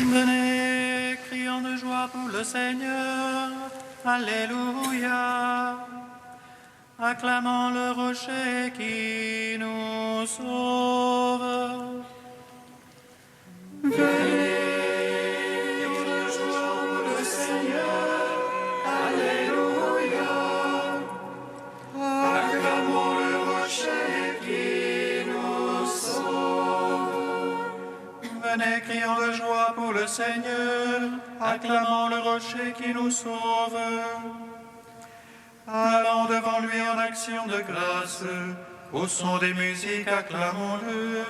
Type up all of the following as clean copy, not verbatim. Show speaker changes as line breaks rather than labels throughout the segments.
Venez, crions de joie pour le Seigneur. Alléluia. Acclamons le rocher qui nous sauve. Venez, crions de joie pour le Seigneur. Alléluia. Acclamons le rocher qui nous sauve. Venez, crions de joie pour le Seigneur. Acclamons le rocher qui nous sauve. Allons devant lui en action de grâce, au son des musiques, acclamons-le.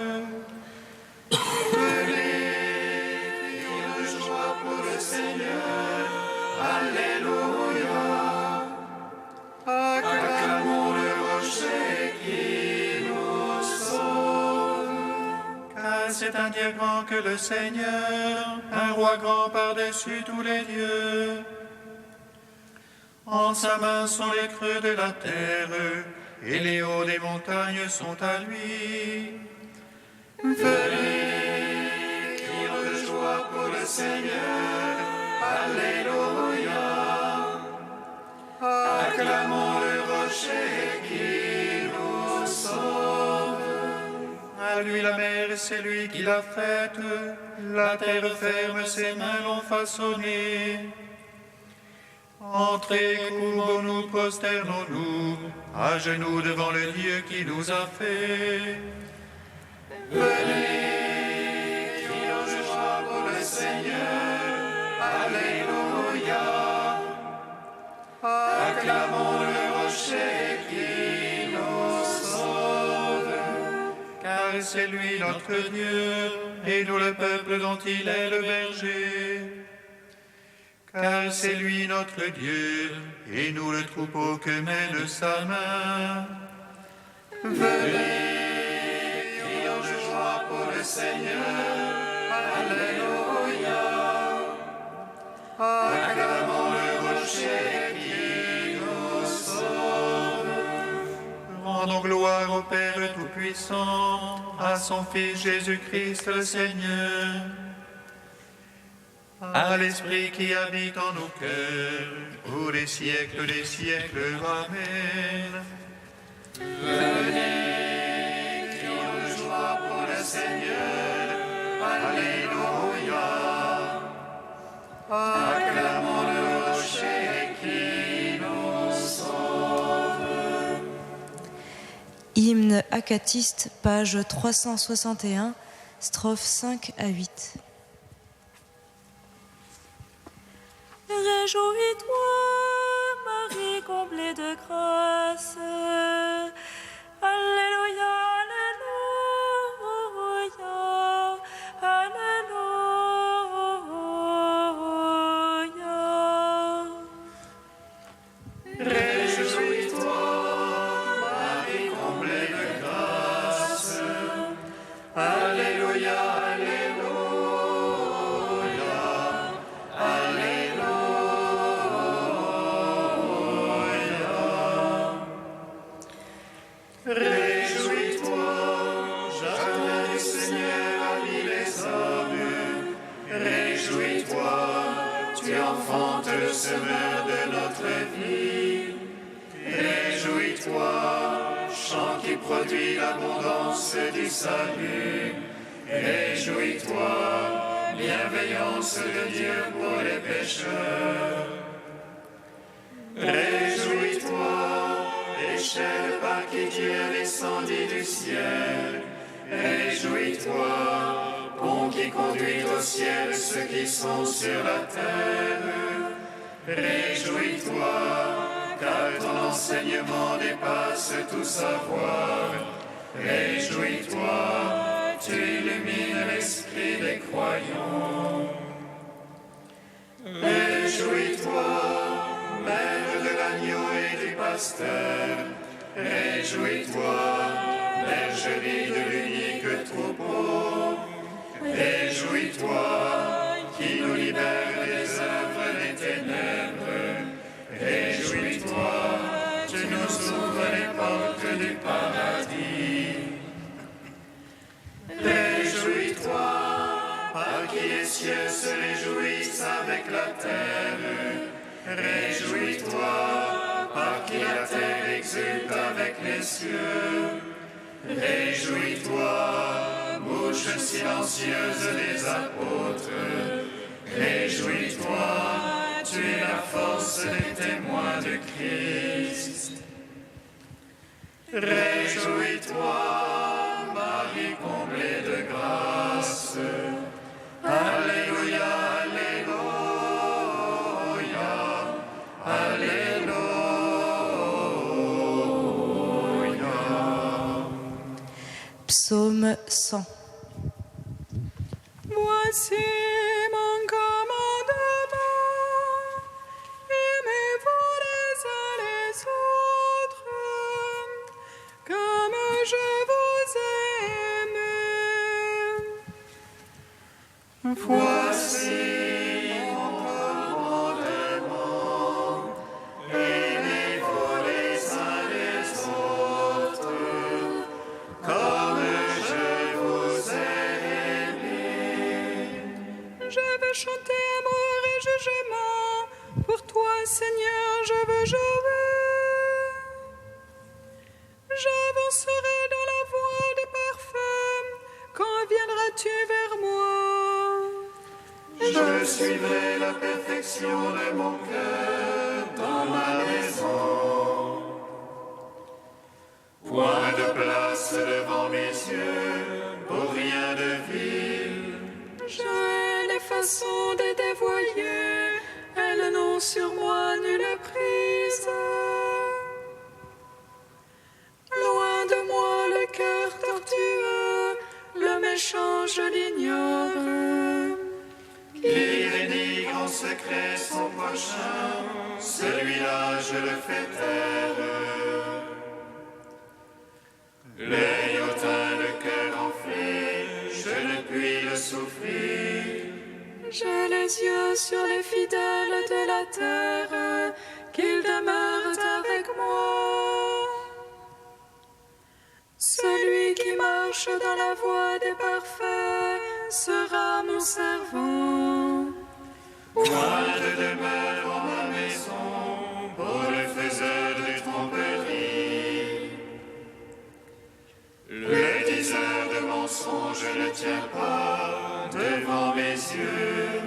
Venez, crions de joie pour le Seigneur. Alléluia. Acclamons le rocher qui nous sauve. Car c'est un Dieu grand que le Seigneur, un roi grand par-dessus tous les dieux. En sa main sont les creux de la terre, et les hauts des montagnes sont à lui. Venez, crions de joie pour le Seigneur. Alléluia. Acclamons le rocher qui nous sauve. À lui la mer, c'est lui qui l'a faite, la terre ferme, ses mains l'ont façonnée. Entrez, courbons-nous, prosternons-nous, à genoux devant le Dieu qui nous a fait. Venez, crions de joie pour le Seigneur. Alléluia. Acclamons le rocher qui nous sauve. Car c'est lui notre Dieu, et nous le peuple dont il est le berger. Car c'est lui notre Dieu, et nous le troupeau que mène sa main. Venez, crions de joie pour le Seigneur. Alléluia. Acclamons le rocher qui nous sauve. Rendons gloire au Père Tout-Puissant, à son Fils Jésus-Christ le Seigneur, à l'Esprit qui habite en nos cœurs, pour les siècles des siècles. Amen. Venez, crions de joie pour le Seigneur. Alléluia. Acclamons le rocher qui nous sauve.
Hymne acatiste, page 361, strophes 5 à 8.
Réjouis-toi, Marie comblée de grâce. Alléluia, alléluia, alléluia.
Réjouis-toi, Marie comblée de grâce. Alléluia, alléluia, alléluia. Réjouis-toi, jardin du Seigneur habille les hommes. Réjouis-toi, tu enfantes le semeur de notre vie. Réjouis-toi, champ qui produit l'abondance du salut. Réjouis-toi, bienveillance de Dieu pour les pécheurs. Réjouis-toi, échelle par qui Dieu descendit du ciel. Réjouis-toi, pont qui conduit au ciel ceux qui sont sur la terre. Réjouis-toi, car ton enseignement dépasse tout savoir. Réjouis-toi, tu illumines l'esprit des croyants. Réjouis-toi, mère de l'agneau et du pasteur. Réjouis-toi, bergerie de l'unique troupeau. Réjouis-toi, qui nous libère des œuvres des ténèbres. Réjouis-toi, tu nous ouvres les portes du paradis. Réjouis-toi, par qui est cieux se réjouissent avec la terre. Réjouis-toi, par qui la terre exulte avec les cieux. Réjouis-toi, bouche silencieuse des apôtres. Réjouis-toi, tu es la force des témoins du Christ. Réjouis-toi, Marie comblée de grâce. Alléluia, Alléluia, Alléluia.
Psaume 100.
Voici mon commandement, aimez-vous les uns les autres, comme je vous ai aimé.
Voici mon commandement, aimez-vous les uns les autres, comme je vous ai aimé.
Je veux chanter amour et jugement, pour toi Seigneur je veux jouer. J'avancerai dans la voie des parfums, quand viendras-tu vers moi?
Je suivrai la perfection de mon cœur dans ma maison. Point de place devant mes yeux, pour rien de vil.
Je hais les façons des dévoyés, elles n'ont sur moi nulle prise. Loin de moi le cœur tortueux, le méchant je l'ignore.
Qui dénigre en secret son prochain, celui-là je le fais taire. L'œil hautain, le cœur enflé, je ne puis le souffrir.
J'ai les yeux sur les fidèles de la terre, qu'ils demeurent avec moi. Celui qui marche dans la voie des parfaits sera mon servant.
Point de demeure en ma maison pour le faiseur de tromperie. Le diseur de mensonges ne tient pas devant mes yeux.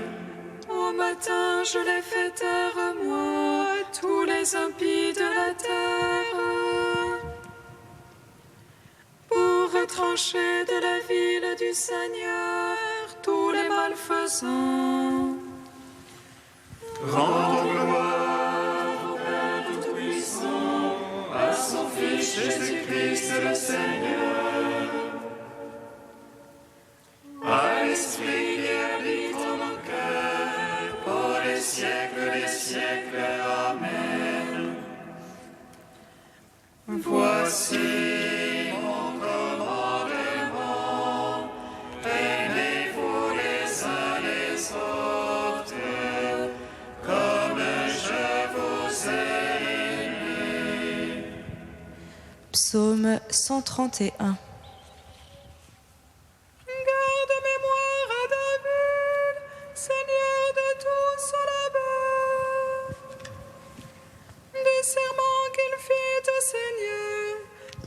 Au matin je les fais taire, moi, tous les impies de la terre. Pour retrancher de la ville du Seigneur tous les malfaisants.
Rendons gloire au Père Tout-Puissant, à son Fils Jésus-Christ le Seigneur, à l'Esprit qui habite en nos cœurs, pour les siècles des siècles. Amen. Voici mon commandement, aimez-vous les uns les autres, comme je vous ai aimé.
Psaume 131.
Garde mémoire à David, Seigneur de tout Salabeur, des serments qu'il fit au Seigneur,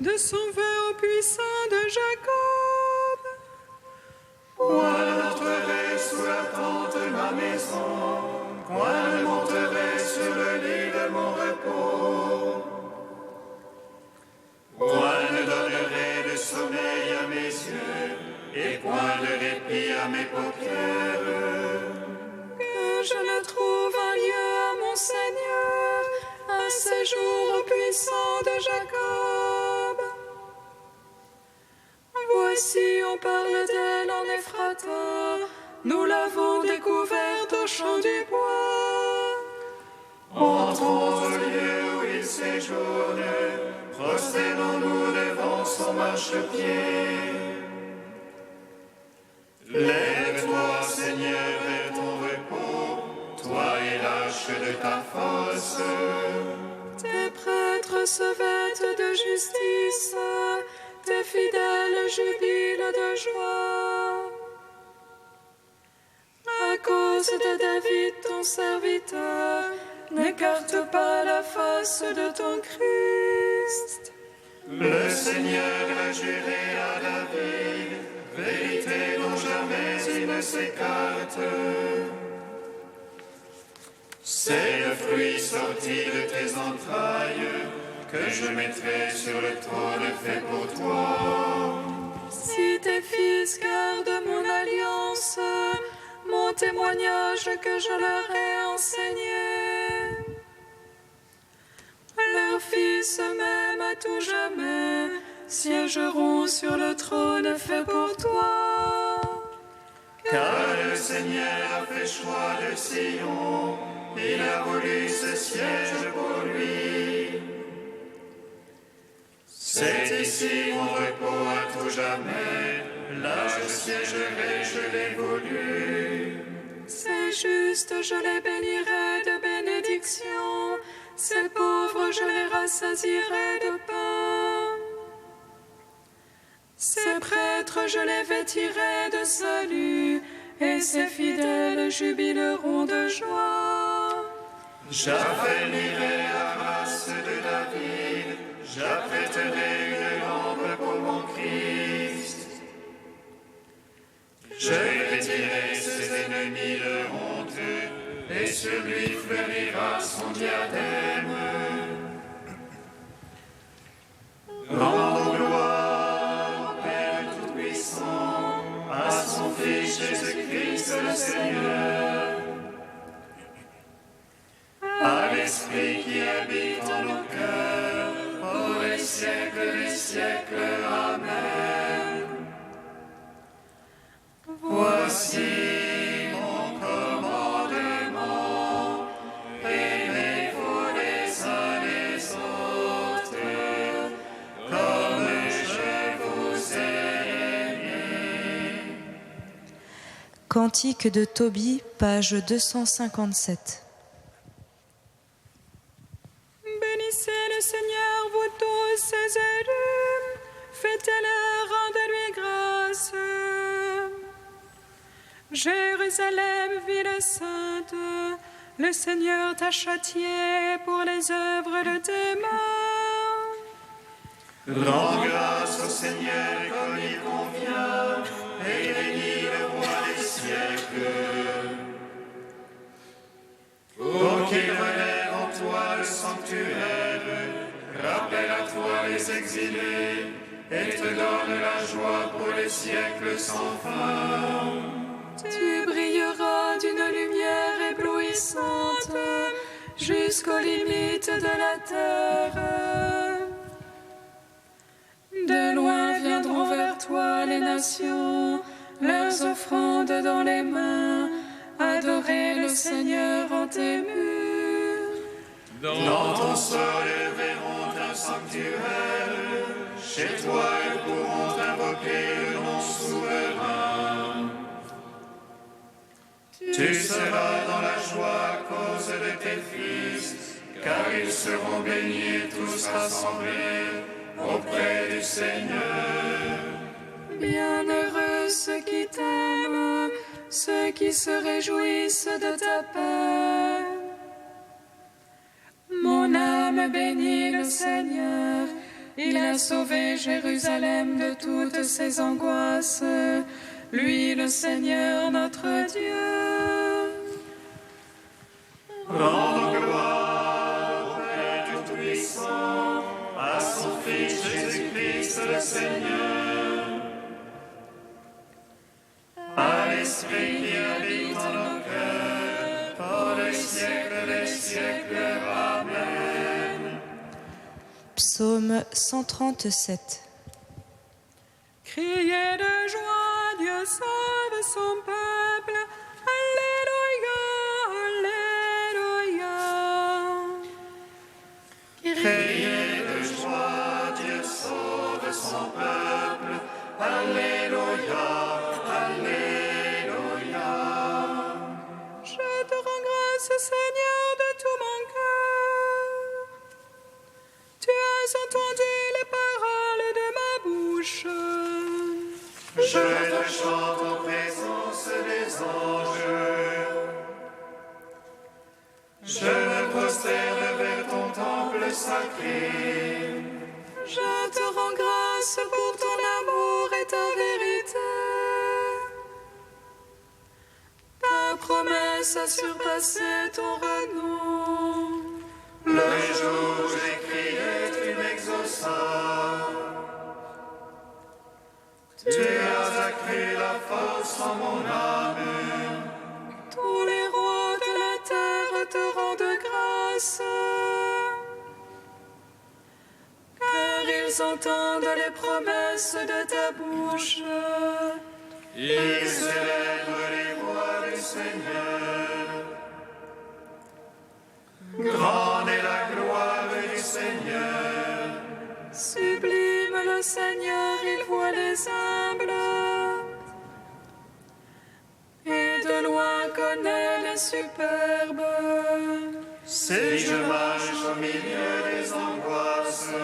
de son vœu au puissant de Jacob.
Point ne monterai sous la tente de ma maison, point ne monterai sur le lit de mon repos. Point ne donnerai de sommeil à mes yeux, et point de répit à mes paupières.
Que je ne trouve un lieu à mon Seigneur, un séjour au puissant de Jacob. Voici, on parle d'elle en Ephrata, nous l'avons découverte au champ du bois.
Entrons au lieu où il séjourne, prosternons-nous devant son marchepied. Lève-toi, Seigneur, vers ton repos, toi et l'arche de ta force.
Tes prêtres se vêtent de justice, tes fidèles jubilent de joie. cause de David, ton serviteur, n'écarte pas la face de ton Christ.
Le Seigneur a juré à David, vérité dont jamais il ne s'écarte. C'est le fruit sorti de tes entrailles que je mettrai sur le trône fait pour toi.
Si tes fils gardent mon alliance, mon témoignage que je leur ai enseigné, leurs fils même à tout jamais siégeront sur le trône fait pour toi.
Car le Seigneur a fait choix de Sion, il a voulu ce siège pour lui. C'est ici mon repos à tout jamais, là je siégerai, je l'ai voulu.
Ces justes, je les bénirai de bénédictions, ces pauvres, je les rassasierai de pain. Ces prêtres, je les vêtirai de salut, et ces fidèles jubileront de joie.
J'affermirai la race de David, j'apprêterai une lampe pour mon Christ. Je vêtirai ses ennemis de honte, et sur lui fleurira son diadème. Rendons gloire au Père Tout-Puissant, à son Fils Jésus-Christ le Seigneur, à l'Esprit qui habite en nos cœurs, pour les siècles des siècles. Amen. Voici mon commandement, aimez-vous les uns les autres, comme je vous ai aimés.
Cantique de Tobie, page 257.
Bénissez le Seigneur, vous tous ses élus, fêtez-le, rendez-lui grâce. Jérusalem, ville sainte, le Seigneur t'a châtié pour les œuvres de tes mains.
Rends grâce au Seigneur comme il convient, et bénis le roi des siècles. Pour qu'il relève en toi le sanctuaire, rappelle à toi les exilés, et te donne la joie pour les siècles sans fin.
Tu brilleras d'une lumière éblouissante jusqu'aux limites de la terre. De loin viendront vers toi les nations, leurs offrandes dans les mains, adorer le Seigneur en tes murs.
Dans ton sol, ils verront un sanctuaire, chez toi ils pourront invoquer le nom souverain. Tu seras dans la joie à cause de tes fils, car ils seront bénis et tous rassemblés auprès du Seigneur.
Bienheureux ceux qui t'aiment, ceux qui se réjouissent de ta paix. Mon âme bénit le Seigneur, il a sauvé Jérusalem de toutes ses angoisses, lui le Seigneur notre Dieu.
Rendons gloire au Père Tout-Puissant, à son Fils Jésus-Christ le Seigneur, à l'Esprit qui habite en nos cœurs, pour les siècles des siècles. Amen.
Psaume 137.
Criez de joie, Dieu sauve son peuple. Alléluia, Alléluia.
Criez de joie, Dieu sauve son peuple. Alléluia, Alléluia.
Je te rends grâce, Seigneur, de tout mon cœur. Tu as entendu les paroles de ma bouche.
Je te chante en présence des anges. sacré.
Je te rends grâce pour ton amour et ta vérité. Ta promesse a surpassé ton renom.
Le jour où j'ai crié, tu m'exauças. Tu as accru la force en mon âme.
Tous les rois de la terre te rendent grâce, car ils entendent les promesses de ta bouche.
Ils célèbrent les voies du Seigneur. Grande est la gloire du Seigneur.
Sublime le Seigneur, il voit les humbles, et de loin connaît les superbes.
Si je marche au milieu des angoisses,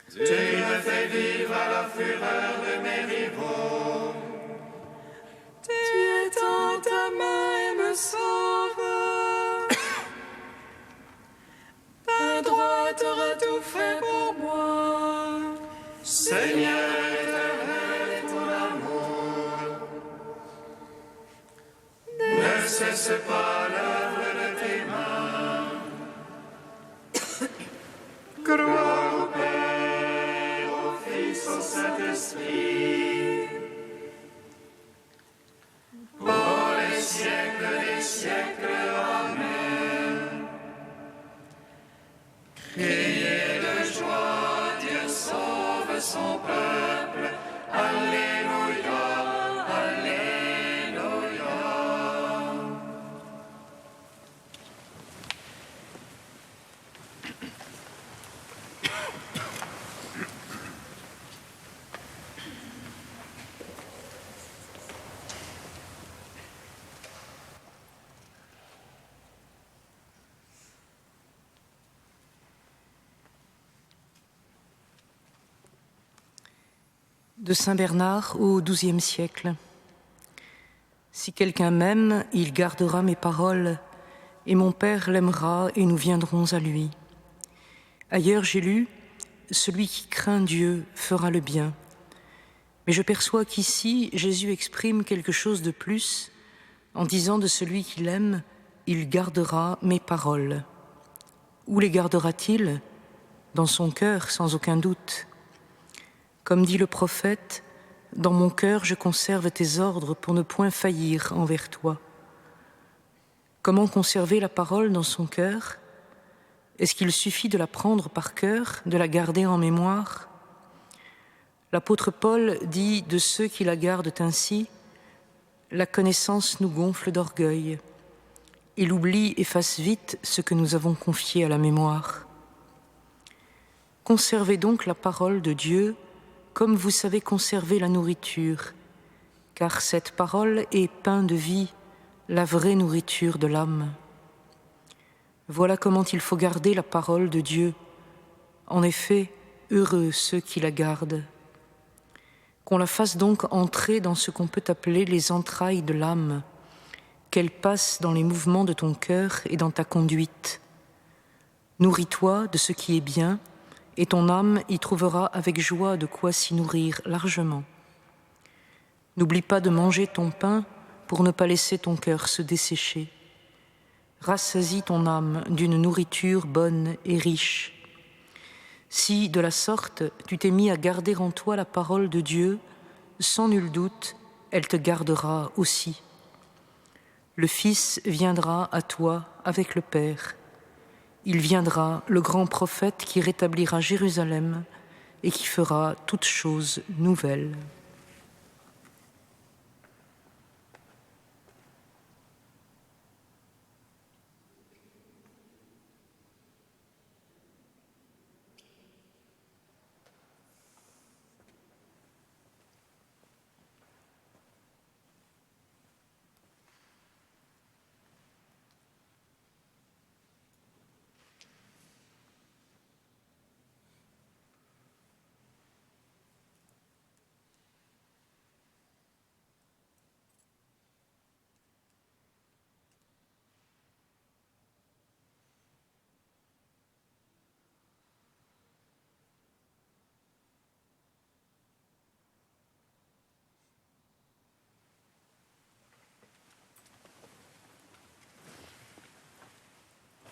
tu me fais vivre à la fureur de mes rivaux.
Tu étends ta main et me sauves. Ta droite aura tout fait pour moi.
Seigneur éternel, ton amour ne cesse pas l'œuvre de tes mains. Gloire au Père, au Fils, au Saint-Esprit, pour les siècles des siècles. Amen. Criez de joie, Dieu sauve son peuple. Alléluia, Alléluia.
De Saint Bernard au XIIe siècle. Si quelqu'un m'aime, il gardera mes paroles, et mon Père l'aimera, et nous viendrons à lui. Ailleurs j'ai lu, celui qui craint Dieu fera le bien. Mais je perçois qu'ici, Jésus exprime quelque chose de plus, en disant de celui qui l'aime, il gardera mes paroles. Où les gardera-t-il? Dans son cœur, sans aucun doute. Comme dit le prophète, « Dans mon cœur je conserve tes ordres pour ne point faillir envers toi. » Comment conserver la parole dans son cœur? Est-ce qu'il suffit de la prendre par cœur, de la garder en mémoire? L'apôtre Paul dit de ceux qui la gardent ainsi, « La connaissance nous gonfle d'orgueil, et l'oubli efface vite ce que nous avons confié à la mémoire. » Conservez donc la parole de Dieu comme vous savez conserver la nourriture, car cette parole est pain de vie, la vraie nourriture de l'âme. Voilà comment il faut garder la parole de Dieu. En effet, heureux ceux qui la gardent. Qu'on la fasse donc entrer dans ce qu'on peut appeler les entrailles de l'âme, qu'elle passe dans les mouvements de ton cœur et dans ta conduite. Nourris-toi de ce qui est bien, et ton âme y trouvera avec joie de quoi s'y nourrir largement. N'oublie pas de manger ton pain pour ne pas laisser ton cœur se dessécher. Rassasie ton âme d'une nourriture bonne et riche. Si, de la sorte, tu t'es mis à garder en toi la parole de Dieu, sans nul doute, elle te gardera aussi. Le Fils viendra à toi avec le Père. Il viendra, le grand prophète qui rétablira Jérusalem et qui fera toutes choses nouvelles.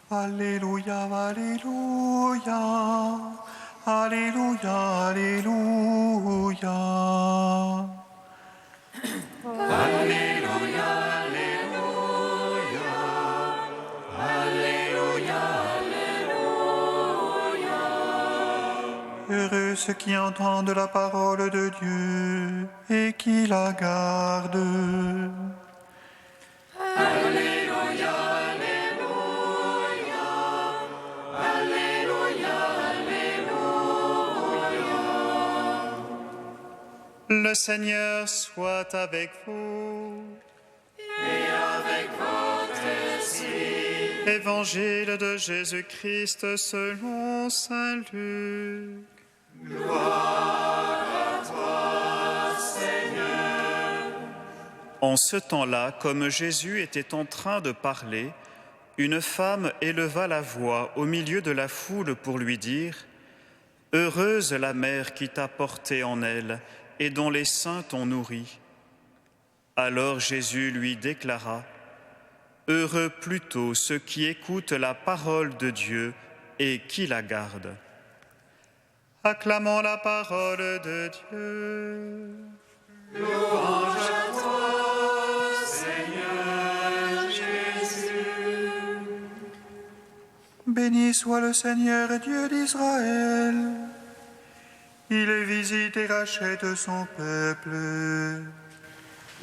Alléluia, Alléluia, Alléluia, Alléluia. Alléluia, Alléluia, Alléluia, Alléluia. Heureux ceux qui entendent la parole de Dieu et qui la gardent. Alléluia, Alléluia, Alléluia, Alléluia. Le Seigneur soit avec vous. Et avec votre esprit. Évangile de Jésus-Christ selon saint Luc. Gloire à toi, Seigneur. En ce temps-là, comme Jésus était en train de parler, une femme éleva la voix au milieu de la foule pour lui dire « Heureuse la mère qui t'a porté en elle et dont les seins t'ont nourri. » Alors Jésus lui déclara « Heureux plutôt ceux qui écoutent la parole de Dieu et qui la gardent. » Acclamons la parole de Dieu. Louange à toi, Seigneur Jésus. Béni soit le Seigneur Dieu d'Israël. Il visite et rachète son peuple.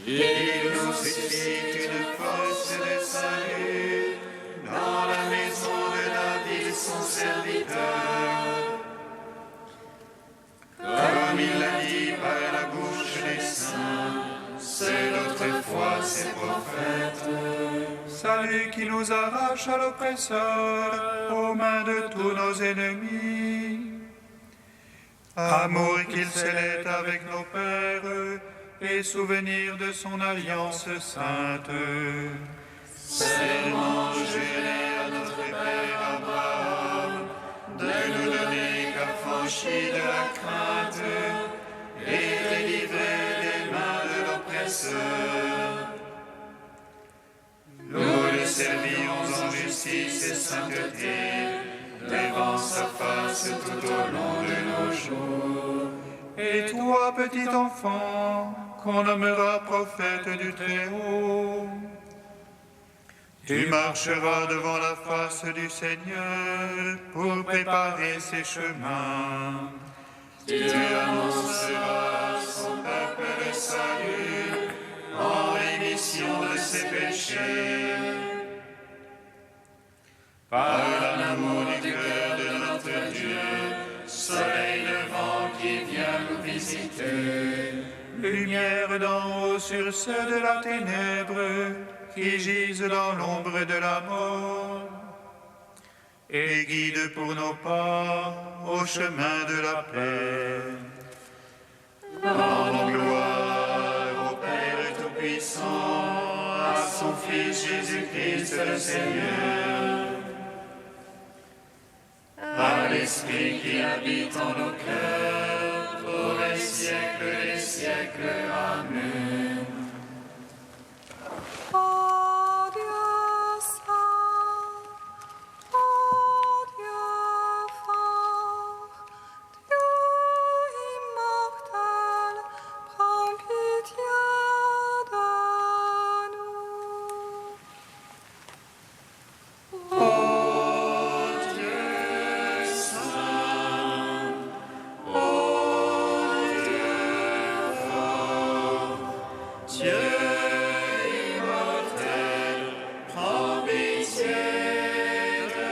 Il nous suscite une force de salut dans la maison de David, son serviteur. Comme il l'a dit par la bouche des saints, c'est autrefois ses prophètes. Salut qui nous arrache à l'oppresseur, aux mains de tous nos ennemis. Amour qu'il scellait avec nos pères, et souvenir de son alliance sainte. Serment juré à notre Père Abraham, de nous donner qu'affranchis de la crainte, et délivrer des mains de l'oppresseur. Nous le servirons en justice et sainteté, devant sa face tout au long de nos jours. Et toi, petit enfant, qu'on nommera prophète du Très-Haut, tu marcheras devant la face du Seigneur pour préparer ses chemins. Tu annonceras à son peuple le salut en rémission de ses péchés. Par l'amour du cœur de notre Dieu, soleil levant qui vient nous visiter. Lumière d'en haut sur ceux de la ténèbre qui gisent dans l'ombre de la mort. Et guide pour nos pas au chemin de la paix. Rendons gloire au Père Tout-Puissant, à son Fils Jésus-Christ le Seigneur, à l'Esprit qui habite en nos cœurs, pour les siècles des siècles. Amen.
Ô Dieu saint, ô Dieu fort, Dieu immortel, prends pitié de nous.
Ô Dieu saint, ô Dieu fort, Dieu immortel, prends pitié de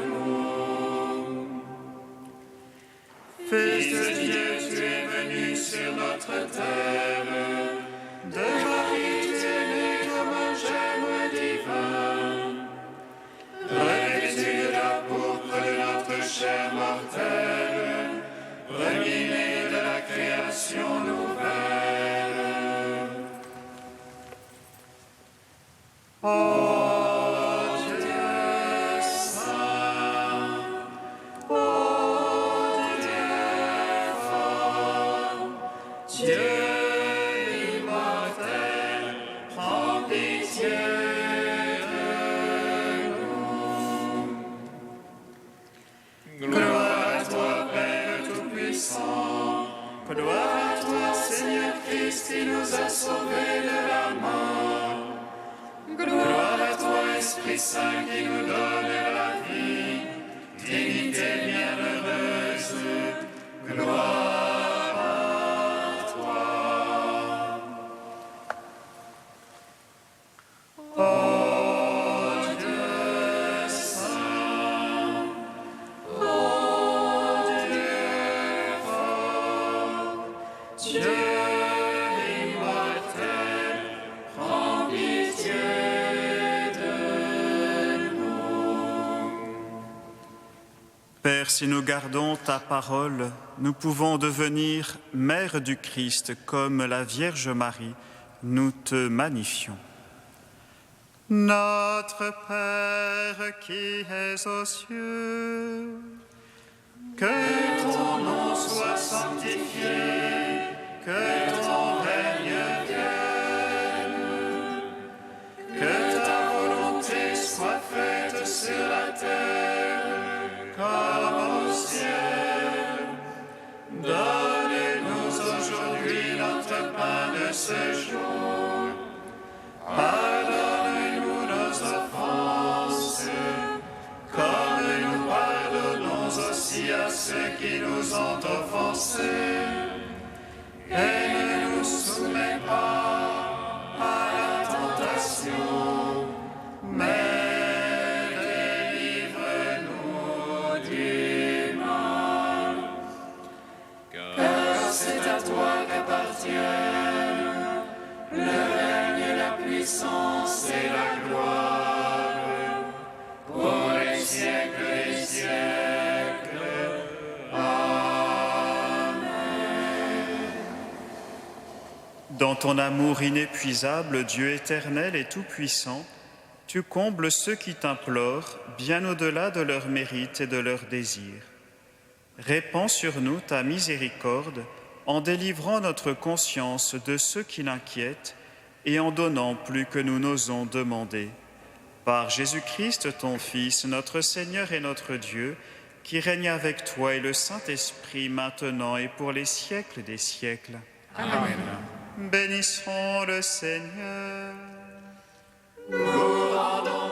nous. Fils de Dieu, tu es venu sur notre terre, de Marie tu es né comme un germe divin. Revêtu de la pourpre de notre chair mortelle, premier-né de la création nouvelle. Ô Dieu saint, ô Dieu fort, Dieu immortel, prends pitié de nous. Tout-Puissant. Gloire à toi, Seigneur Christ, qui nous a sauvés de la mort. Gloire à toi, Esprit Saint, qui nous donne la vie. Dignité bienheureuse, gloire à toi. Ô Dieu saint, ô Dieu fort, Dieu immortel, prends pitié de nous. Père, si nous gardons ta parole, nous pouvons devenir mère du Christ comme la Vierge Marie. Nous te magnifions. Notre Père qui es aux cieux, que ton nom soit sanctifié, que ton règne vienne, que ta volonté soit faite sur la terre comme au ciel. Donne-nous aujourd'hui notre pain de ce jour. Pardonne-nous nos offenses, comme nous pardonnons aussi à ceux qui nous ont offensés. Et ne nous soumets pas à la tentation, mais délivre-nous du mal. Car c'est à toi qu'appartiennent le règne, la puissance et la gloire pour les siècles des siècles. Amen. Dans ton amour inépuisable, Dieu éternel et tout-puissant, tu combles ceux qui t'implorent bien au-delà de leurs mérites et de leurs désirs. Répands sur nous ta miséricorde en délivrant notre conscience de ceux qui l'inquiètent et en donnant plus que nous n'osons demander. Par Jésus-Christ, ton Fils, notre Seigneur et notre Dieu, qui règne avec toi et le Saint-Esprit maintenant et pour les siècles des siècles.
Amen.
Bénissons le Seigneur.
Nous rendons